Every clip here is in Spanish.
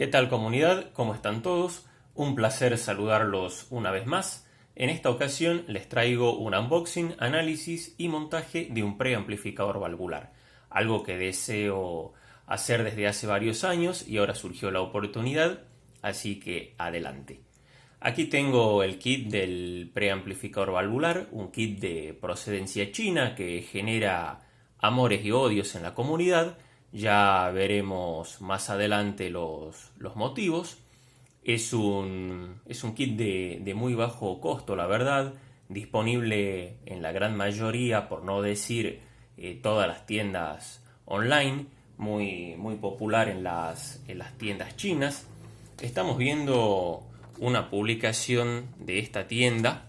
¿Qué tal, comunidad? ¿Cómo están todos? Un placer saludarlos una vez más. En esta ocasión les traigo un unboxing, análisis y montaje de un preamplificador valvular, algo que deseo hacer desde hace varios años y ahora surgió la oportunidad, así que adelante. Aquí tengo el kit del preamplificador valvular, un kit de procedencia china que genera amores y odios en la comunidad. Ya veremos más adelante los motivos. Es un kit de muy bajo costo, la verdad, disponible en la gran mayoría, por no decir todas las tiendas online, muy popular en las tiendas chinas. Estamos viendo una publicación de esta tienda,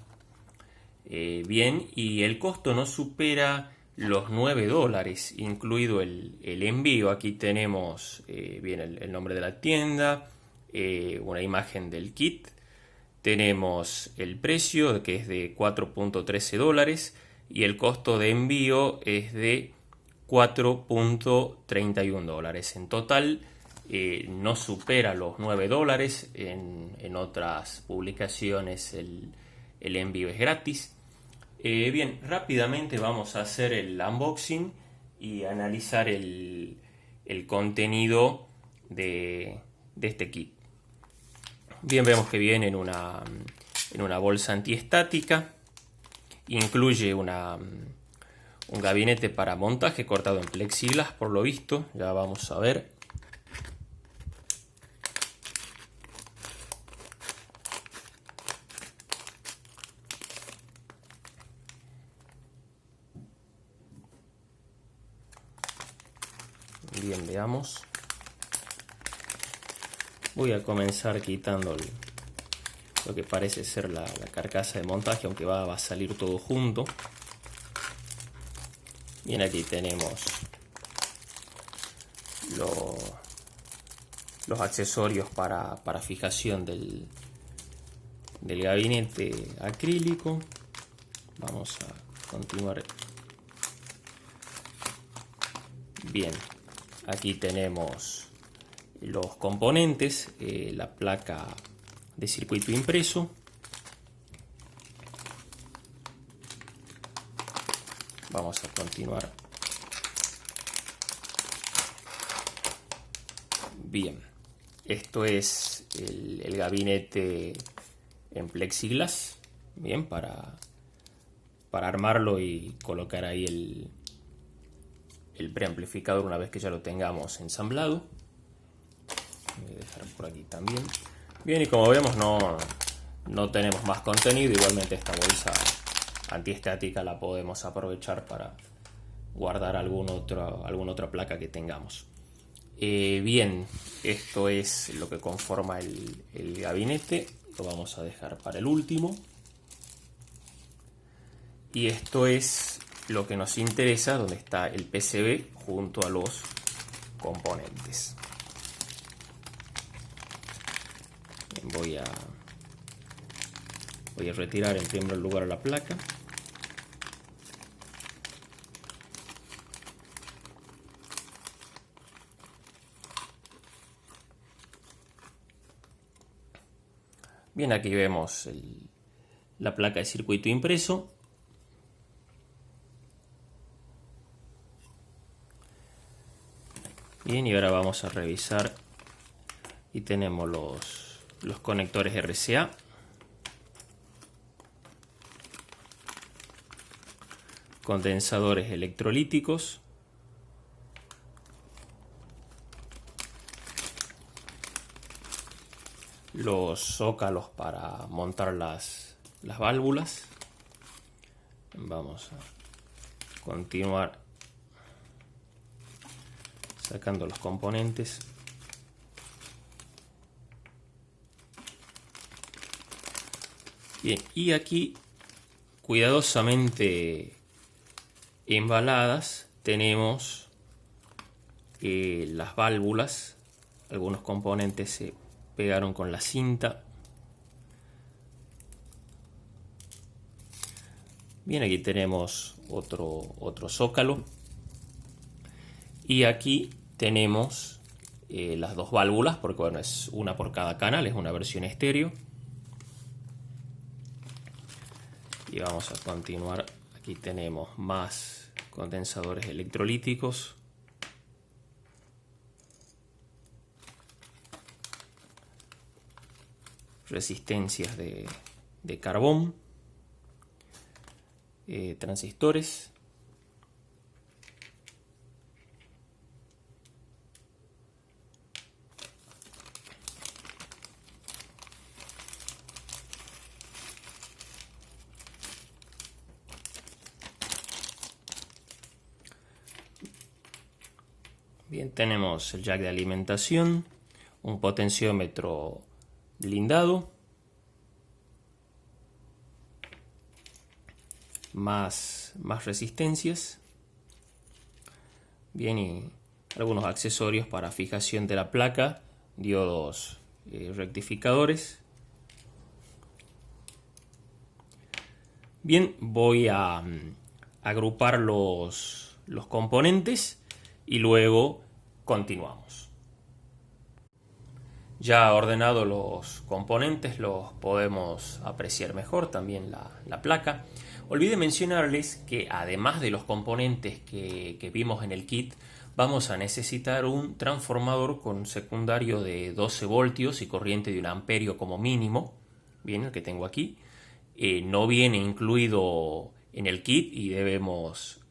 bien, y el costo no supera los $9, incluido el envío. Aquí tenemos bien el nombre de la tienda, una imagen del kit, tenemos el precio que es de $4.13 y el costo de envío es de $4.31. En total no supera los $9. En otras publicaciones el envío es gratis. Bien, rápidamente vamos a hacer el unboxing y analizar el contenido de este kit. Bien, vemos que viene en una bolsa antiestática. Incluye un gabinete para montaje cortado en plexiglas, por lo visto. Ya vamos a ver. Bien, veamos. Voy a comenzar quitando lo que parece ser la carcasa de montaje, aunque va a salir todo junto. Bien, aquí tenemos los accesorios para fijación del gabinete acrílico. Vamos a continuar. Bien, aquí tenemos los componentes, la placa de circuito impreso, vamos a continuar. Bien, esto es el gabinete en plexiglas, bien, para armarlo y colocar ahí el preamplificador una vez que ya lo tengamos ensamblado. Voy a dejar por aquí también. Bien, y como vemos no tenemos más contenido. Igualmente esta bolsa antiestática la podemos aprovechar para guardar alguna otra placa que tengamos. Bien, esto es lo que conforma el gabinete. Lo vamos a dejar para el último. Y esto es lo que nos interesa, donde está el PCB junto a los componentes. Voy a retirar en primer lugar la placa. Bien, aquí vemos la placa de circuito impreso. Bien, y ahora vamos a revisar y tenemos los conectores RCA, condensadores electrolíticos, los zócalos para montar las válvulas. Vamos a continuar sacando los componentes. Bien, y aquí cuidadosamente embaladas tenemos las válvulas. Algunos componentes se pegaron con la cinta. Bien, aquí tenemos otro zócalo. Y aquí tenemos las dos válvulas, porque bueno, es una por cada canal, es una versión estéreo. Y vamos a continuar. Aquí tenemos más condensadores electrolíticos. Resistencias de carbón. Transistores. Bien, tenemos el jack de alimentación, un potenciómetro blindado, más resistencias, bien, y algunos accesorios para fijación de la placa, diodos rectificadores. Bien, voy a agrupar los componentes y luego continuamos. Ya ordenado los componentes, los podemos apreciar mejor, también la placa. Olvidé mencionarles que además de los componentes que vimos en el kit, vamos a necesitar un transformador con secundario de 12 voltios y corriente de 1 amperio como mínimo. Bien, el que tengo aquí. No viene incluido en el kit y debemos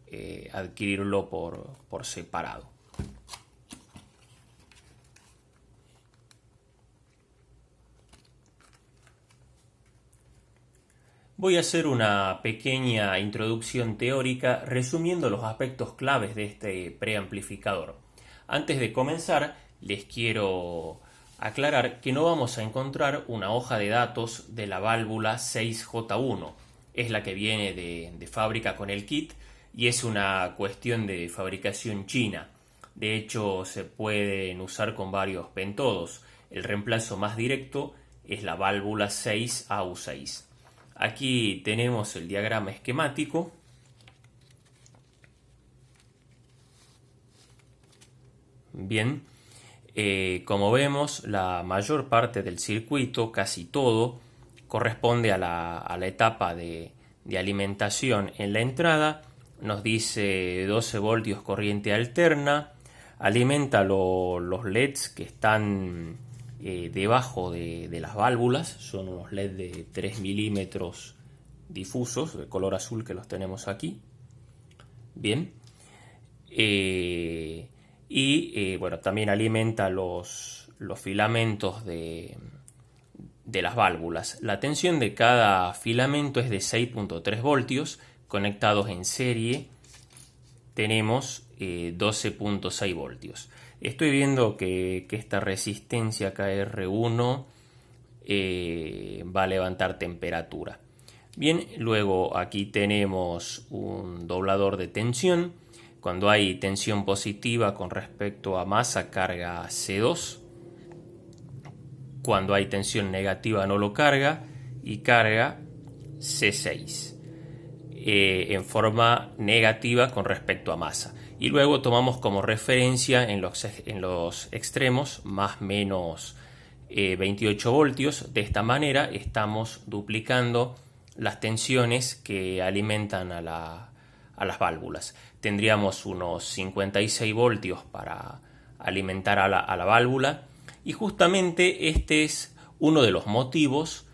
adquirirlo por separado. Voy a hacer una pequeña introducción teórica resumiendo los aspectos claves de este preamplificador. Antes de comenzar, les quiero aclarar que no vamos a encontrar una hoja de datos de la válvula 6J1. Es la que viene de fábrica con el kit y es una cuestión de fabricación china. De hecho, se pueden usar con varios pentodos. El reemplazo más directo es la válvula 6AU6. Aquí tenemos el diagrama esquemático. Bien, como vemos, la mayor parte del circuito, casi todo, corresponde a la etapa de alimentación. En la entrada nos dice 12 voltios corriente alterna, alimenta los LEDs que están debajo de las válvulas, son unos LED de 3 milímetros difusos, de color azul, que los tenemos aquí. Bien. Bueno, también alimenta los filamentos de las válvulas. La tensión de cada filamento es de 6.3 voltios, conectados en serie tenemos 12.6 voltios. Estoy viendo que esta resistencia KR1 va a levantar temperatura. Bien, luego aquí tenemos un doblador de tensión. Cuando hay tensión positiva con respecto a masa, carga C2. Cuando hay tensión negativa no lo carga y carga C6 en forma negativa con respecto a masa. Y luego tomamos como referencia en los extremos más menos 28 voltios. De esta manera estamos duplicando las tensiones que alimentan a las válvulas. Tendríamos unos 56 voltios para alimentar a la válvula, y justamente este es uno de los motivos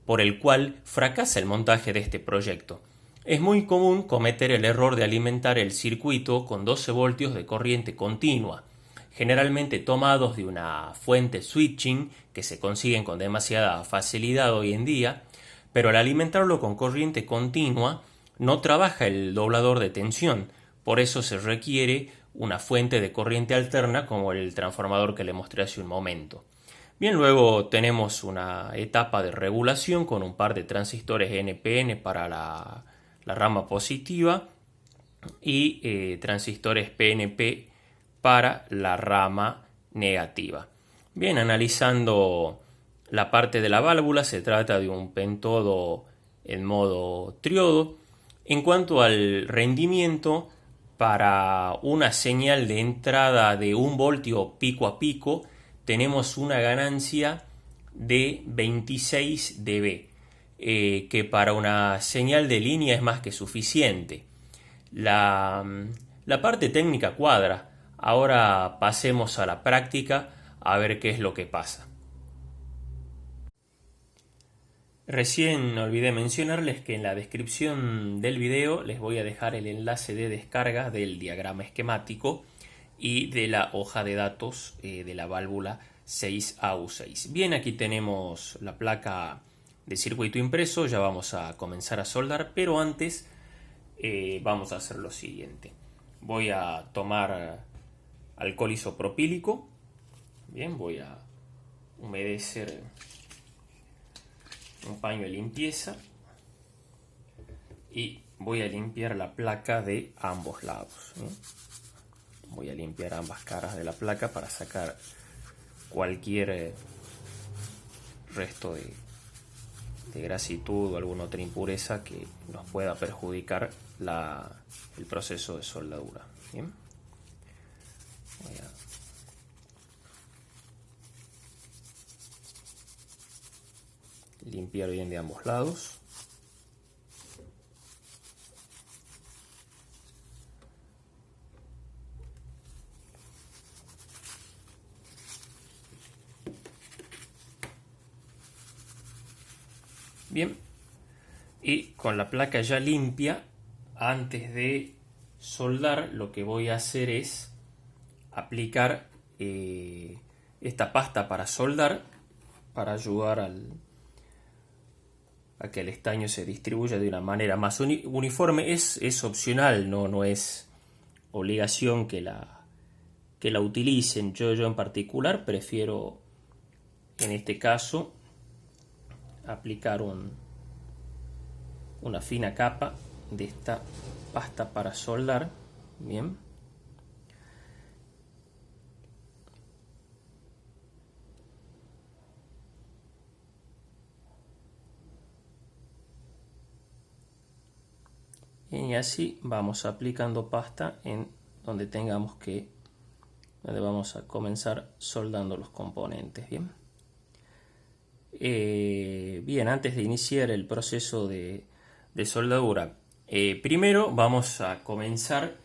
por el cual fracasa el montaje de este proyecto. Es muy común cometer el error de alimentar el circuito con 12 voltios de corriente continua, generalmente tomados de una fuente switching que se consiguen con demasiada facilidad hoy en día, pero al alimentarlo con corriente continua no trabaja el doblador de tensión. Por eso se requiere una fuente de corriente alterna como el transformador que le mostré hace un momento. Bien, luego tenemos una etapa de regulación con un par de transistores NPN para la rama positiva y transistores PNP para la rama negativa. Bien, analizando la parte de la válvula, se trata de un pentodo en modo triodo. En cuanto al rendimiento, para una señal de entrada de 1 voltio pico a pico tenemos una ganancia de 26 dB, que para una señal de línea es más que suficiente. La parte técnica cuadra. Ahora pasemos a la práctica a ver qué es lo que pasa. Recién olvidé mencionarles que en la descripción del video les voy a dejar el enlace de descarga del diagrama esquemático y de la hoja de datos de la válvula 6AU6. Bien, aquí tenemos la placa de circuito impreso, ya vamos a comenzar a soldar, pero antes vamos a hacer lo siguiente. Voy a tomar alcohol isopropílico, bien, voy a humedecer un paño de limpieza y voy a limpiar la placa de ambos lados. Voy a limpiar ambas caras de la placa para sacar cualquier resto de grasitud o alguna otra impureza que nos pueda perjudicar el proceso de soldadura. Bien. Voy a limpiar bien de ambos lados. Bien, y con la placa ya limpia, antes de soldar, lo que voy a hacer es aplicar esta pasta para soldar, para ayudar a que el estaño se distribuya de una manera más uniforme. Es opcional, no es obligación que la utilicen. Yo en particular prefiero, en este caso, aplicar una fina capa de esta pasta para soldar. Bien. Y así vamos aplicando pasta en donde vamos a comenzar soldando los componentes. Bien. Bien, antes de iniciar el proceso de soldadura, primero vamos a comenzar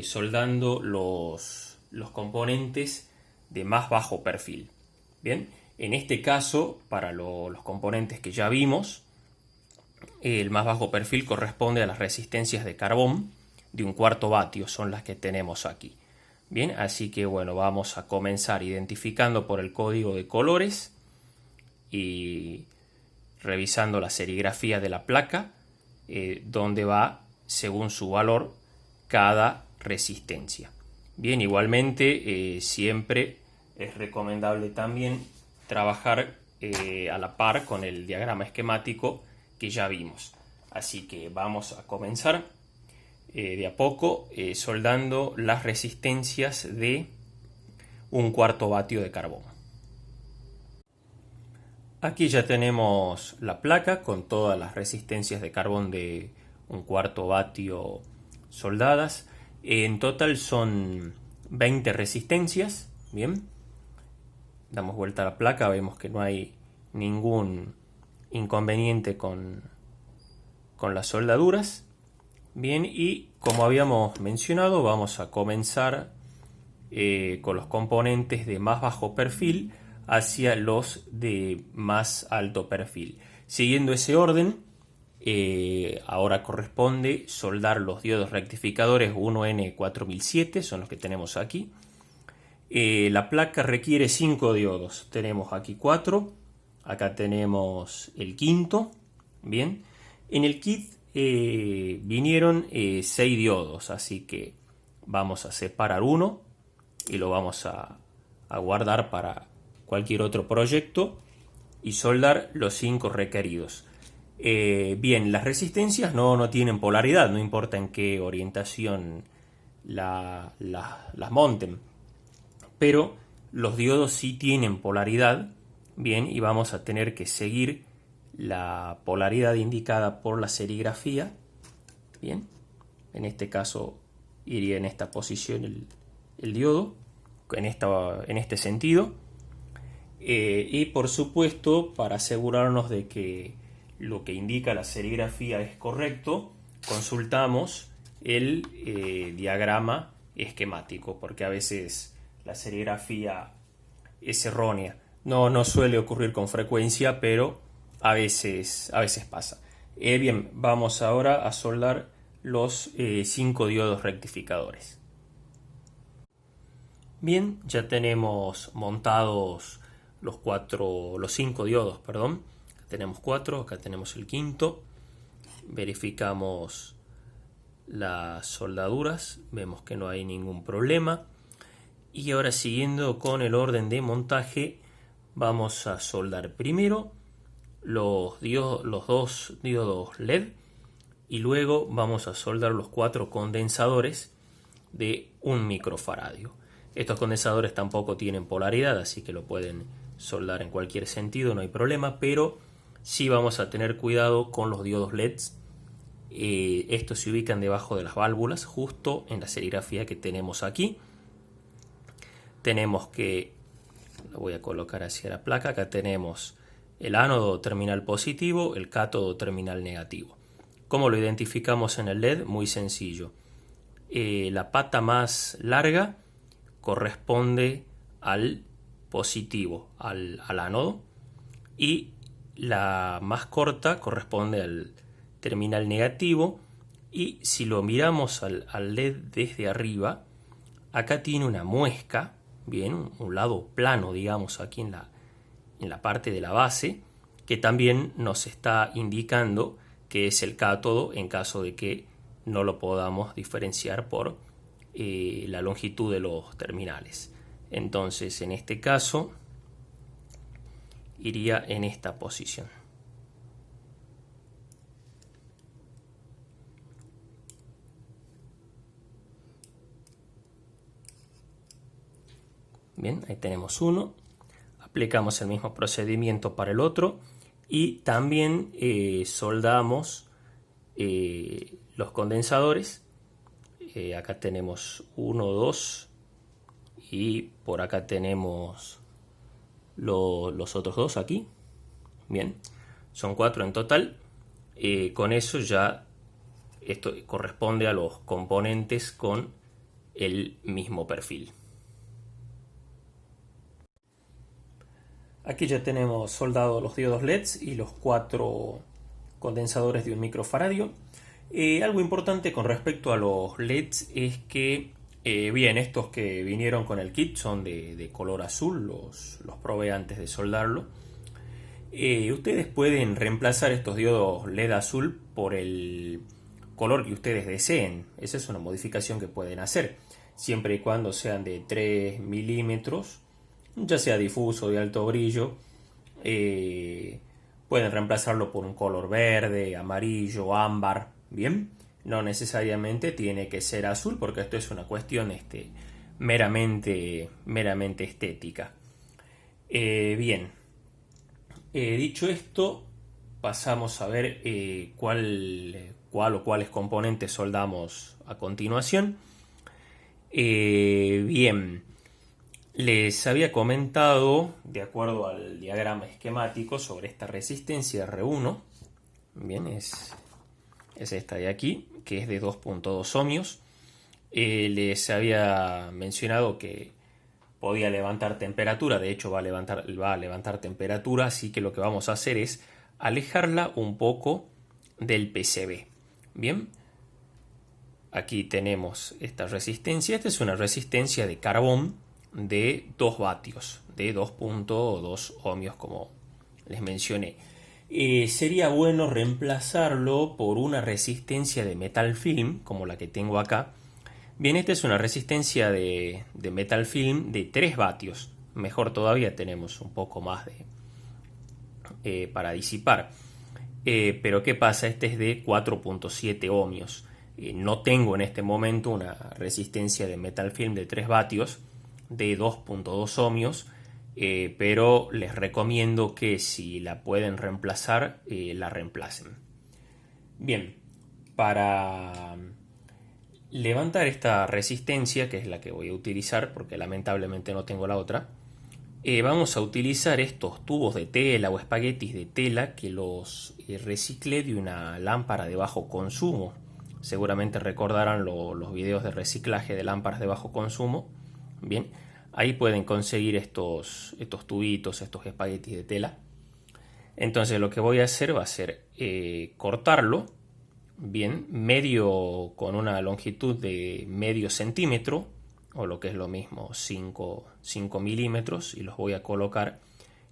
soldando los componentes de más bajo perfil. Bien, en este caso, para los componentes que ya vimos, el más bajo perfil corresponde a las resistencias de carbón de 1/4 vatio, son las que tenemos aquí. Bien, así que bueno, vamos a comenzar identificando por el código de colores y revisando la serigrafía de la placa, donde va según su valor cada resistencia. Bien, igualmente siempre es recomendable también trabajar a la par con el diagrama esquemático que ya vimos. Así que vamos a comenzar de a poco soldando las resistencias de 1/4 vatio de carbón. Aquí ya tenemos la placa con todas las resistencias de carbón de 1/4 vatio soldadas. En total son 20 resistencias. Bien, damos vuelta a la placa, vemos que no hay ningún inconveniente con las soldaduras. Bien, y como habíamos mencionado, vamos a comenzar con los componentes de más bajo perfil hacia los de más alto perfil. Siguiendo ese orden, ahora corresponde soldar los diodos rectificadores 1N4007, son los que tenemos aquí. La placa requiere 5 diodos, tenemos aquí 4, acá tenemos el quinto. Bien, en el kit vinieron 6 diodos, así que vamos a separar uno y lo vamos a guardar para cualquier otro proyecto y soldar los 5 requeridos. Bien, las resistencias no tienen polaridad, no importa en qué orientación las monten, pero los diodos sí tienen polaridad. Bien, y vamos a tener que seguir la polaridad indicada por la serigrafía. Bien, en este caso iría en esta posición el diodo, en este sentido. Y por supuesto, para asegurarnos de que lo que indica la serigrafía es correcto, consultamos el diagrama esquemático, porque a veces la serigrafía es errónea. No suele ocurrir con frecuencia, pero a veces pasa. Bien, vamos ahora a soldar los 5 diodos rectificadores. Bien, ya tenemos montados los 5 diodos, perdón. Acá tenemos 4, acá tenemos el quinto. Verificamos las soldaduras, vemos que no hay ningún problema. Y ahora, siguiendo con el orden de montaje, vamos a soldar primero los 2 diodos LED y luego vamos a soldar los 4 condensadores de 1 microfaradio. Estos condensadores tampoco tienen polaridad, así que lo pueden soldar en cualquier sentido, no hay problema, pero sí vamos a tener cuidado con los diodos LEDs. Estos se ubican debajo de las válvulas, justo en la serigrafía que tenemos aquí. Tenemos que, lo voy a colocar hacia la placa, acá tenemos el ánodo terminal positivo, el cátodo terminal negativo. ¿Cómo lo identificamos en el LED? Muy sencillo. La pata más larga corresponde al positivo, al ánodo, y la más corta corresponde al terminal negativo. Y si lo miramos al LED desde arriba, acá tiene una muesca, bien, un lado plano, digamos, aquí en la parte de la base, que también nos está indicando que es el cátodo en caso de que no lo podamos diferenciar por la longitud de los terminales. Entonces, en este caso, iría en esta posición. Bien, ahí tenemos uno. Aplicamos el mismo procedimiento para el otro y también soldamos los condensadores. Acá tenemos 1, 2 y por acá tenemos los otros 2 aquí. Bien, son 4 en total. Con eso ya esto corresponde a los componentes con el mismo perfil. Aquí ya tenemos soldados los diodos LEDs y los 4 condensadores de 1 microfaradio. Algo importante con respecto a los LEDs es que, bien, estos que vinieron con el kit son de color azul, los probé antes de soldarlo. Ustedes pueden reemplazar estos diodos LED azul por el color que ustedes deseen. Esa es una modificación que pueden hacer, siempre y cuando sean de 3 milímetros, ya sea difuso o de alto brillo. Pueden reemplazarlo por un color verde, amarillo, ámbar. Bien, no necesariamente tiene que ser azul, porque esto es una cuestión meramente estética. Bien, dicho esto, pasamos a ver cuál o cuáles componentes soldamos a continuación. Bien, les había comentado, de acuerdo al diagrama esquemático, sobre esta resistencia R1. Bien, es esta de aquí, que es de 2.2 ohmios. Les había mencionado que podía levantar temperatura, de hecho va a levantar temperatura, así que lo que vamos a hacer es alejarla un poco del PCB. Bien, aquí tenemos esta resistencia. Esta es una resistencia de carbón de 2 vatios, de 2.2 ohmios, como les mencioné. Sería bueno reemplazarlo por una resistencia de metal film, como la que tengo acá. Bien, esta es una resistencia de metal film de 3 vatios. Mejor todavía, tenemos un poco más para disipar. Pero ¿qué pasa? Este es de 4.7 ohmios. No tengo en este momento una resistencia de metal film de 3 vatios de 2.2 ohmios. Pero les recomiendo que si la pueden reemplazar, la reemplacen. Bien, para levantar esta resistencia, que es la que voy a utilizar porque lamentablemente no tengo la otra, vamos a utilizar estos tubos de tela o espaguetis de tela que los reciclé de una lámpara de bajo consumo. Seguramente recordarán los videos de reciclaje de lámparas de bajo consumo. Bien, ahí pueden conseguir estos tubitos, estos espaguetis de tela. Entonces lo que voy a hacer va a ser cortarlo, bien, medio, con una longitud de medio centímetro, o lo que es lo mismo, 5 milímetros, y los voy a colocar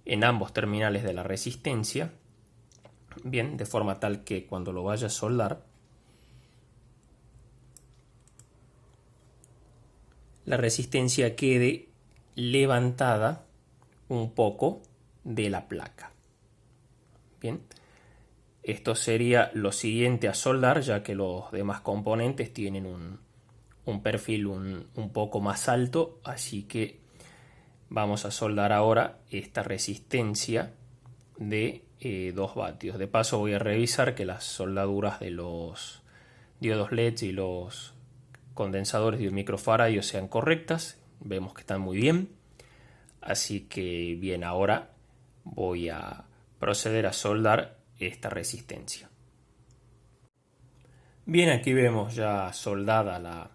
en ambos terminales de la resistencia, bien, de forma tal que cuando lo vaya a soldar, la resistencia quede levantada un poco de la placa. Bien, esto sería lo siguiente a soldar, ya que los demás componentes tienen un perfil un poco más alto, así que vamos a soldar ahora esta resistencia de 2 vatios. De paso voy a revisar que las soldaduras de los diodos LED y los condensadores de un microfaradio sean correctas. Vemos que están muy bien, así que bien, ahora voy a proceder a soldar esta resistencia. Bien, aquí vemos ya soldada la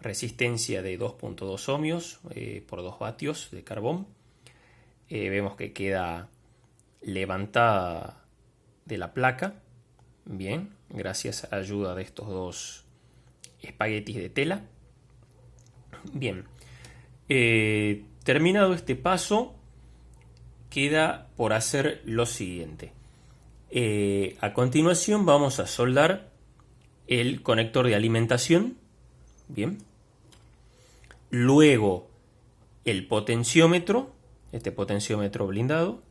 resistencia de 2.2 ohmios por 2 vatios de carbón. Vemos que queda levantada de la placa, bien, gracias a la ayuda de estos dos espaguetis de tela. Bien, terminado este paso, queda por hacer lo siguiente. A continuación vamos a soldar el conector de alimentación, bien. Luego el potenciómetro, este potenciómetro blindado,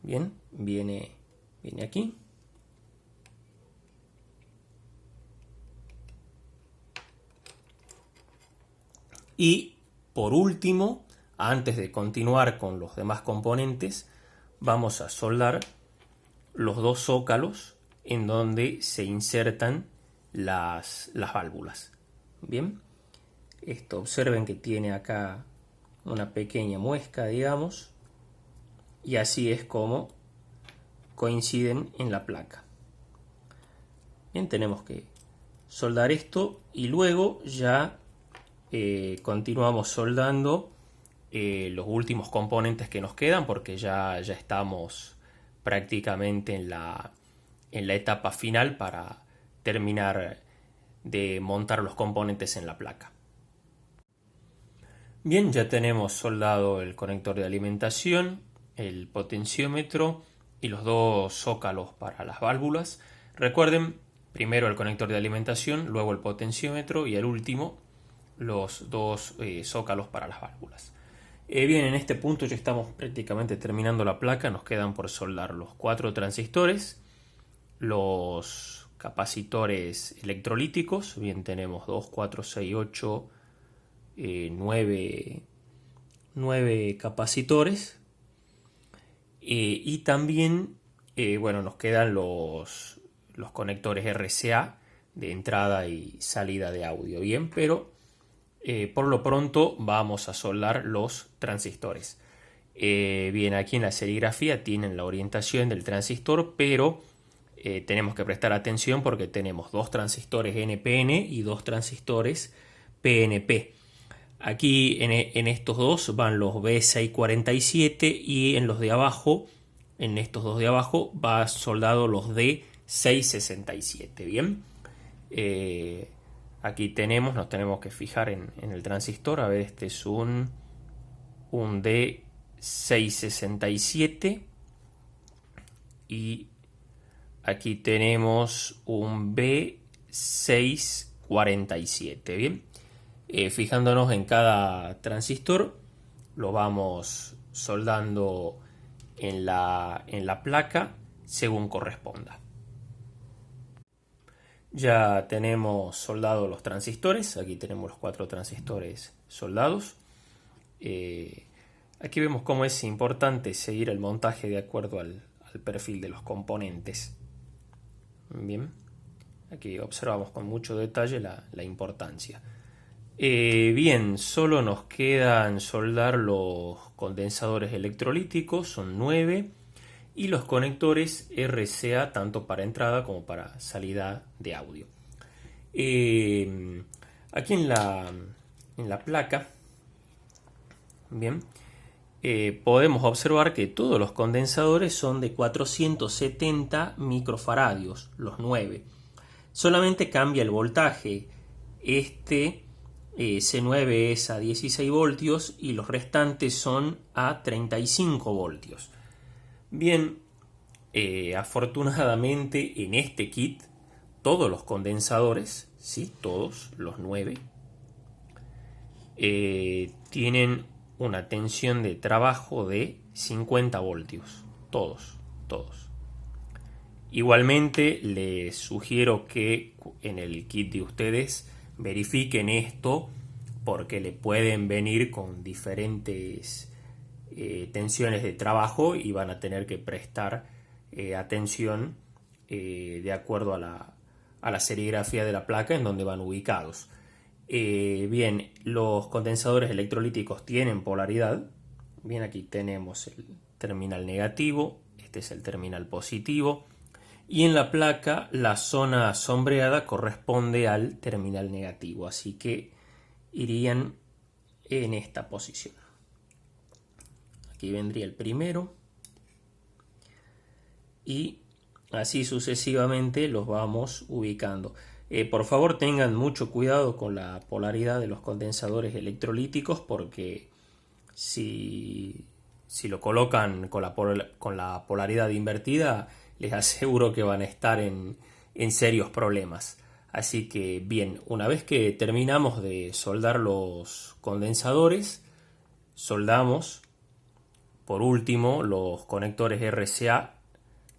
bien, viene aquí. Y por último, antes de continuar con los demás componentes, vamos a soldar los dos zócalos en donde se insertan las válvulas. Bien, esto observen que tiene acá una pequeña muesca, digamos, y así es como coinciden en la placa. Bien, tenemos que soldar esto y luego ya continuamos soldando los últimos componentes que nos quedan, porque ya estamos prácticamente en la etapa final para terminar de montar los componentes en la placa. Bien, ya tenemos soldado el conector de alimentación, el potenciómetro y los dos zócalos para las válvulas. Recuerden, primero el conector de alimentación, luego el potenciómetro y el último los dos zócalos para las válvulas. Bien, en este punto ya estamos prácticamente terminando la placa. Nos quedan por soldar los 4 transistores, los capacitores electrolíticos. Bien, tenemos 2, 4, 6, 8, 9 capacitores. Y también, bueno, nos quedan los conectores RCA de entrada y salida de audio. Bien, pero por lo pronto vamos a soldar los transistores. Bien, aquí en la serigrafía tienen la orientación del transistor, pero tenemos que prestar atención porque tenemos 2 transistores NPN y 2 transistores PNP. Aquí en estos dos van los B647 y en los de abajo, en estos dos de abajo, va soldado los D667. Bien, aquí nos tenemos que fijar en el transistor. A ver, este es un D667 y aquí tenemos un B647. Bien, fijándonos en cada transistor, lo vamos soldando en la placa según corresponda. Ya tenemos soldados los transistores. Aquí tenemos los 4 transistores soldados. Aquí vemos cómo es importante seguir el montaje de acuerdo al perfil de los componentes. Bien, Aquí observamos con mucho detalle la importancia. Bien, solo nos quedan soldar los condensadores electrolíticos, son 9, y los conectores RCA tanto para entrada como para salida de audio. Aquí en la placa, bien, podemos observar que todos los condensadores son de 470 microfaradios, los 9. Solamente cambia el voltaje. C9 es a 16 voltios y los restantes son a 35 voltios. Bien, afortunadamente en este kit todos los condensadores, ¿sí? Todos los 9, tienen una tensión de trabajo de 50 voltios. Todos. Igualmente les sugiero que en el kit de ustedes verifiquen esto, porque le pueden venir con diferentes tensiones de trabajo y van a tener que prestar atención de acuerdo a la serigrafía de la placa en donde van ubicados. Bien, los condensadores electrolíticos tienen polaridad. Bien, aquí tenemos el terminal negativo, este es el terminal positivo, y en la placa la zona sombreada corresponde al terminal negativo, así que irían en esta posición. Aquí vendría el primero y así sucesivamente los vamos ubicando. Por favor, tengan mucho cuidado con la polaridad de los condensadores electrolíticos, porque si lo colocan con la polaridad invertida, les aseguro que van a estar en serios problemas. Así que bien, una vez que terminamos de soldar los condensadores, soldamos por último los conectores RCA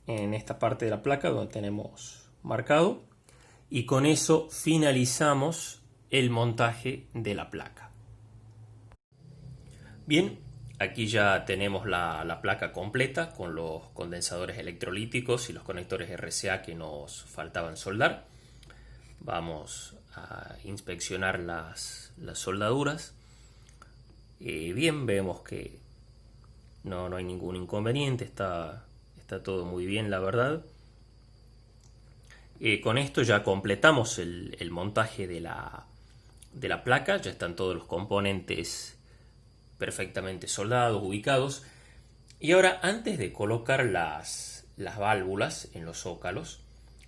en esta parte de la placa donde tenemos marcado, y con eso finalizamos el montaje de la placa. Bien, aquí ya tenemos la placa completa con los condensadores electrolíticos y los conectores RCA que nos faltaban soldar. Vamos a inspeccionar las soldaduras. Bien, vemos que no hay ningún inconveniente, está todo muy bien, la verdad. Con esto ya completamos el montaje de la placa, ya están todos los componentes perfectamente soldados, ubicados. Y ahora, antes de colocar las válvulas en los zócalos,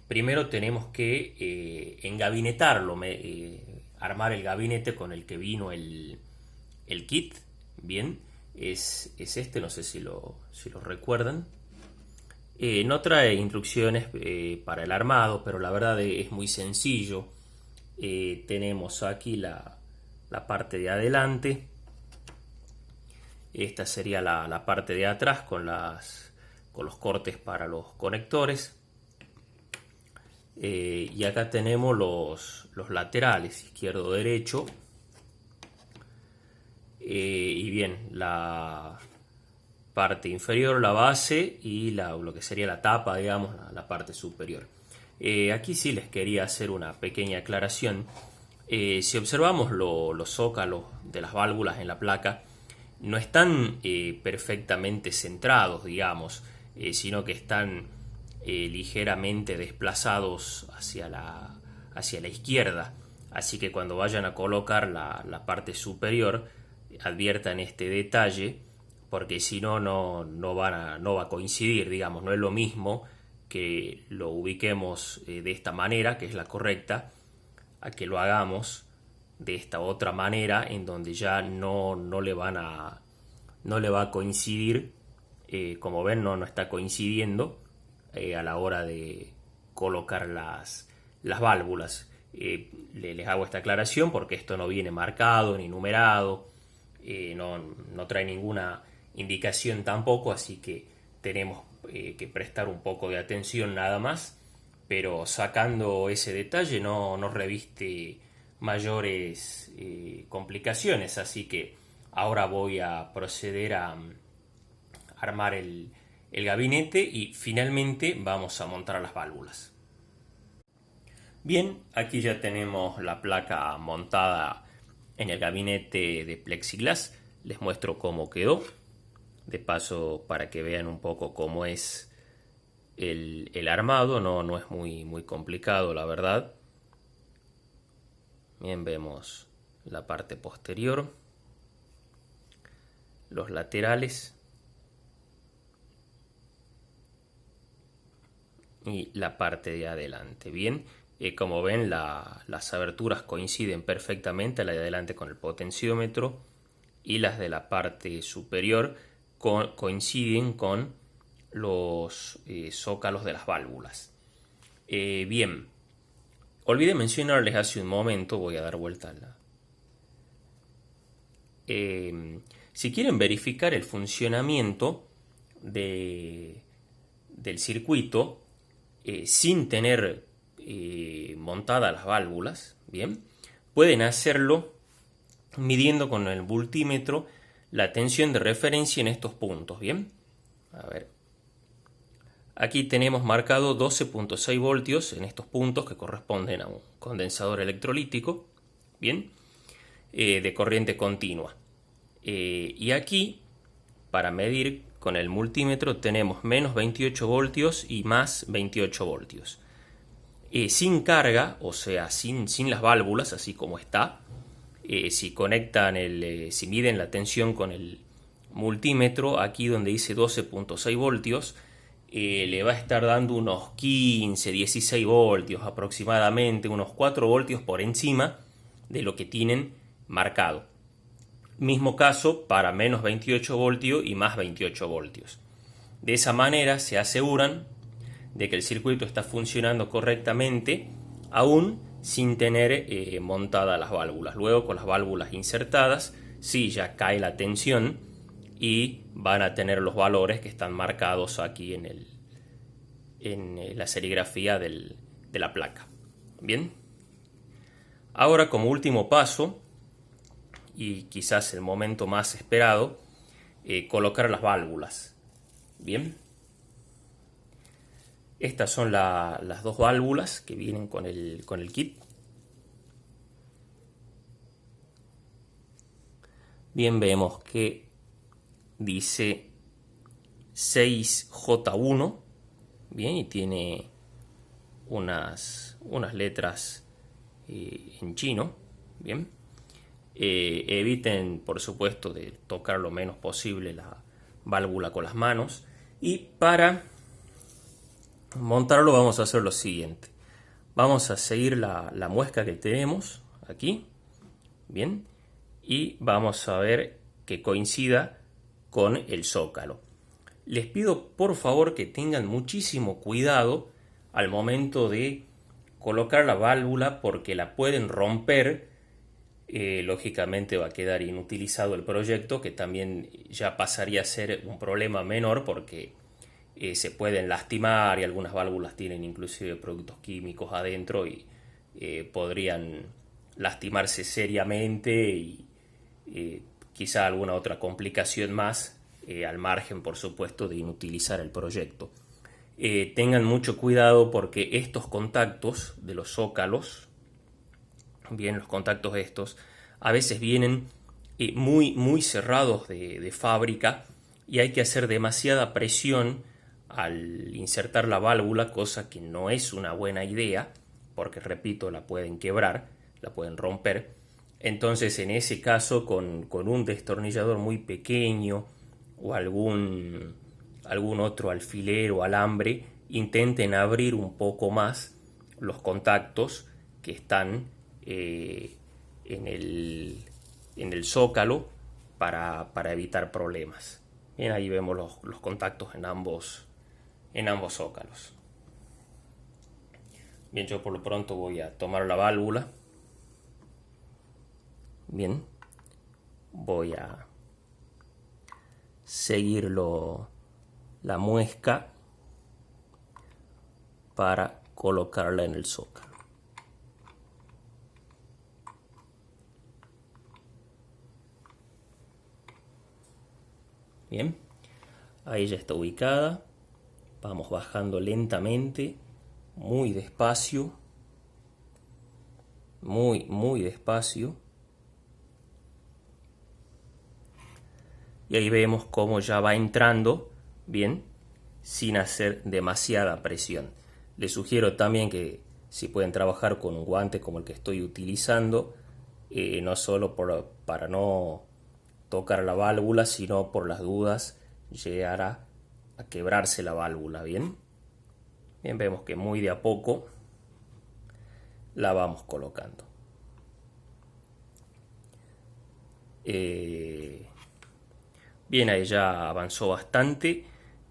primero tenemos que engabinetarlo, armar el gabinete con el que vino el kit. Bien, es este, no sé si lo recuerdan. No trae instrucciones para el armado, pero la verdad es muy sencillo. Tenemos aquí la parte de adelante. Esta sería la parte de atrás con los cortes para los conectores. Y acá tenemos los laterales, izquierdo, derecho. Y bien, la parte inferior, la base, y lo que sería la tapa, digamos, la parte superior. Aquí sí les quería hacer una pequeña aclaración. Si observamos los zócalos de las válvulas en la placa, no están perfectamente centrados, digamos, sino que están ligeramente desplazados hacia la izquierda. Así que cuando vayan a colocar la parte superior, adviertan este detalle, porque si no va a coincidir, digamos. No es lo mismo que lo ubiquemos de esta manera, que es la correcta, a que lo hagamos de esta otra manera, en donde ya no le va a coincidir. Como ven, no está coincidiendo a la hora de colocar las válvulas. Les hago esta aclaración porque esto no viene marcado ni numerado, no trae ninguna indicación tampoco, así que tenemos que prestar un poco de atención nada más, pero sacando ese detalle no reviste mayores complicaciones. Así que ahora voy a proceder a armar el gabinete y finalmente vamos a montar las válvulas. Bien, aquí ya tenemos la placa montada en el gabinete de plexiglas. Les muestro cómo quedó. De paso, para que vean un poco cómo es el armado, no es muy complicado, la verdad. Bien, vemos la parte posterior, los laterales y la parte de adelante. Bien, como ven, las aberturas coinciden perfectamente, la de adelante con el potenciómetro y las de la parte superior coinciden con los zócalos de las válvulas. Bien, olvidé mencionarles hace un momento, voy a dar vuelta a la... si quieren verificar el funcionamiento del circuito sin tener montadas las válvulas, bien, pueden hacerlo midiendo con el multímetro la tensión de referencia en estos puntos, bien. A ver, aquí tenemos marcado 12.6 voltios en estos puntos que corresponden a un condensador electrolítico, bien, de corriente continua. Y aquí, para medir con el multímetro, tenemos menos 28 voltios y más 28 voltios. Sin carga, o sea, sin las válvulas, así como está, si conectan si miden la tensión con el multímetro, aquí donde dice 12.6 voltios, le va a estar dando unos 15, 16 voltios aproximadamente, unos 4 voltios por encima de lo que tienen marcado. Mismo caso para menos 28 voltios y más 28 voltios. De esa manera se aseguran de que el circuito está funcionando correctamente, aún sin tener montadas las válvulas. Luego, con las válvulas insertadas, sí ya cae la tensión y van a tener los valores que están marcados aquí en la serigrafía de la placa. Bien. Ahora, como último paso, y quizás el momento más esperado, colocar las válvulas. Bien. Estas son las dos válvulas que vienen con el kit. Bien, vemos que dice 6J1. Bien, y tiene unas letras en chino. Bien. Eviten, por supuesto, de tocar lo menos posible la válvula con las manos. Y para montarlo vamos a hacer lo siguiente. Vamos a seguir la muesca que tenemos aquí. Bien. Y vamos a ver que coincida con el zócalo. Les pido por favor que tengan muchísimo cuidado al momento de colocar la válvula, porque la pueden romper. Lógicamente va a quedar inutilizado el proyecto, que también ya pasaría a ser un problema menor porque se pueden lastimar y algunas válvulas tienen inclusive productos químicos adentro y podrían lastimarse seriamente y quizá alguna otra complicación más, al margen por supuesto de inutilizar el proyecto. Tengan mucho cuidado porque estos contactos de los zócalos, bien, los contactos estos a veces vienen muy cerrados de fábrica y hay que hacer demasiada presión al insertar la válvula, cosa que no es una buena idea porque, repito, la pueden quebrar, la pueden romper. Entonces, en ese caso, con un destornillador muy pequeño o algún otro alfiler o alambre, intenten abrir un poco más los contactos que están en el zócalo para evitar problemas. Bien, ahí vemos los contactos en ambos zócalos. Bien, yo por lo pronto voy a tomar la válvula. Bien, voy a seguir la muesca para colocarla en el zócalo. Bien, ahí ya está ubicada. Vamos bajando lentamente, muy despacio, muy despacio. Y ahí vemos cómo ya va entrando bien, sin hacer demasiada presión. Les sugiero también que si pueden trabajar con un guante como el que estoy utilizando, no solo para no tocar la válvula, sino por las dudas llegará a quebrarse la válvula. Bien, vemos que muy de a poco la vamos colocando. Bien, ahí ya avanzó bastante.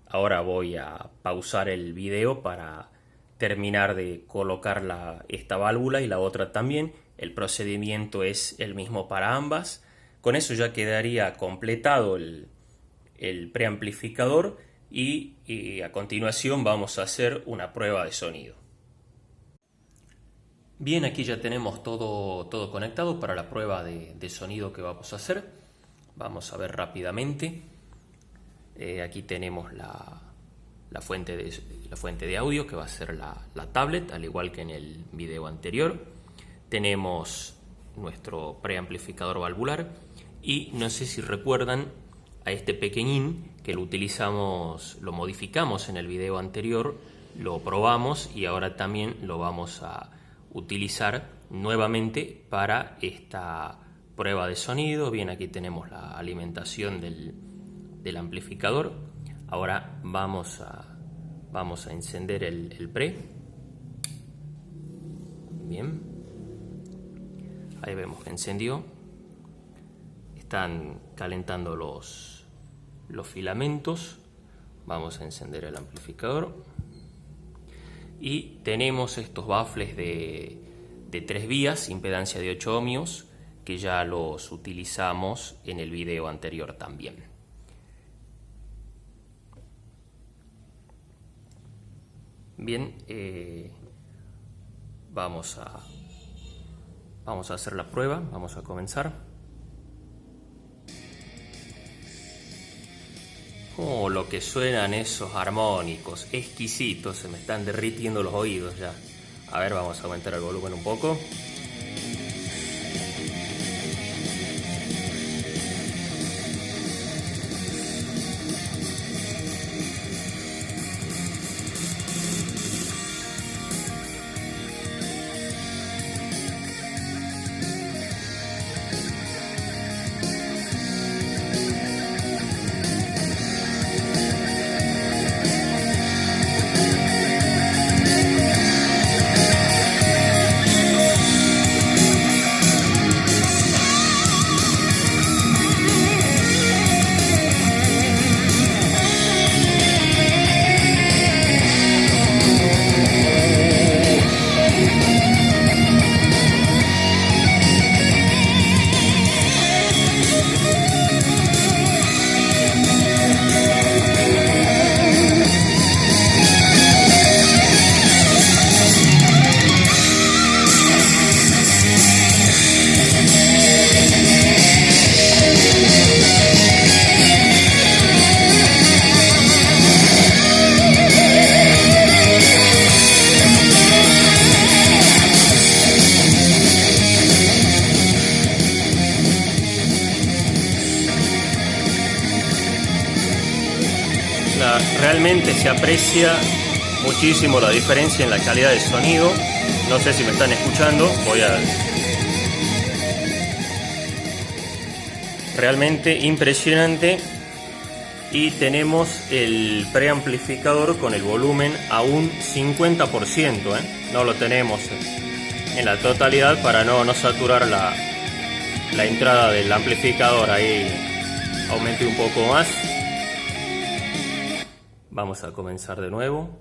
Ahora voy a pausar el video para terminar de colocar esta válvula y la otra también. El procedimiento es el mismo para ambas. Con eso ya quedaría completado el preamplificador y a continuación vamos a hacer una prueba de sonido. Bien, aquí ya tenemos todo conectado para la prueba de sonido que vamos a hacer. Vamos a ver rápidamente. Aquí tenemos la fuente de audio, que va a ser la tablet, al igual que en el video anterior. Tenemos nuestro preamplificador valvular y no sé si recuerdan a este pequeñín que lo modificamos en el video anterior, lo probamos y ahora también lo vamos a utilizar nuevamente para esta prueba de sonido. Bien, aquí tenemos la alimentación del amplificador. Ahora vamos a encender el pre. Bien, ahí vemos que encendió. Están calentando los filamentos. Vamos a encender el amplificador y tenemos estos baffles de 3 vías, impedancia de 8 ohmios, que ya los utilizamos en el video anterior también. Bien, vamos a hacer la prueba, vamos a comenzar. Oh, lo que suenan esos armónicos, exquisitos, se me están derritiendo los oídos ya. A ver, vamos a aumentar el volumen un poco. Realmente se aprecia muchísimo la diferencia en la calidad de sonido. No sé si me están escuchando. Realmente impresionante. Y tenemos el preamplificador con el volumen a un 50%, No lo tenemos en la totalidad para no saturar la entrada del amplificador. Ahí aumenté un poco más. Vamos a comenzar de nuevo.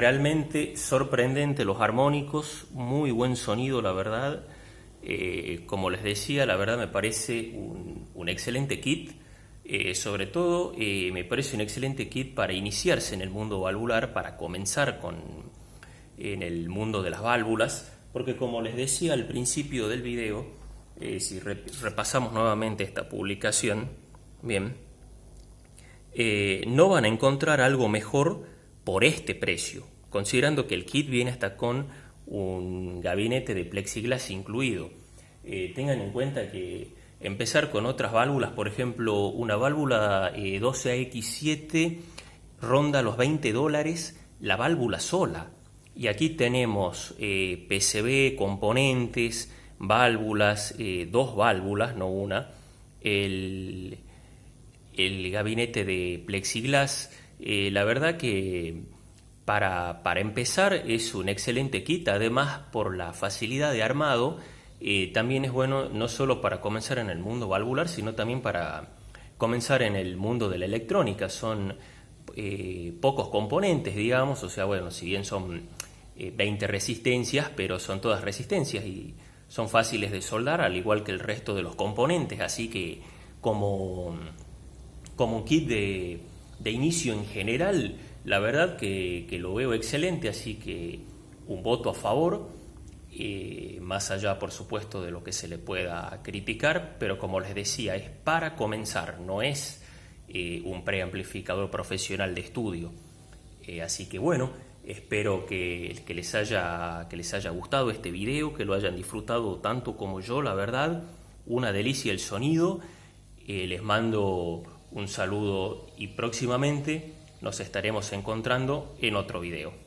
realmente sorprendente los armónicos, muy buen sonido la verdad. Como les decía, la verdad me parece un excelente kit. Sobre todo me parece un excelente kit para iniciarse en el mundo valvular, para comenzar en el mundo de las válvulas, porque como les decía al principio del video, si repasamos nuevamente esta publicación, bien, no van a encontrar algo mejor por este precio, considerando que el kit viene hasta con un gabinete de plexiglas incluido. Tengan en cuenta que empezar con otras válvulas, por ejemplo, una válvula 12AX7 ronda los $20 la válvula sola. Y aquí tenemos PCB, componentes, válvulas, dos válvulas, no una, el gabinete de plexiglas. La verdad que para empezar es un excelente kit, además por la facilidad de armado. También es bueno no solo para comenzar en el mundo valvular, sino también para comenzar en el mundo de la electrónica. Son pocos componentes, digamos, o sea, bueno, si bien son 20 resistencias, pero son todas resistencias y son fáciles de soldar, al igual que el resto de los componentes, así que como un kit de inicio en general, la verdad que lo veo excelente, así que un voto a favor. Más allá por supuesto de lo que se le pueda criticar, pero como les decía, es para comenzar, no es un preamplificador profesional de estudio. Así que bueno, espero que les haya gustado este video, que lo hayan disfrutado tanto como yo, la verdad, una delicia el sonido. Les mando un saludo y próximamente nos estaremos encontrando en otro video.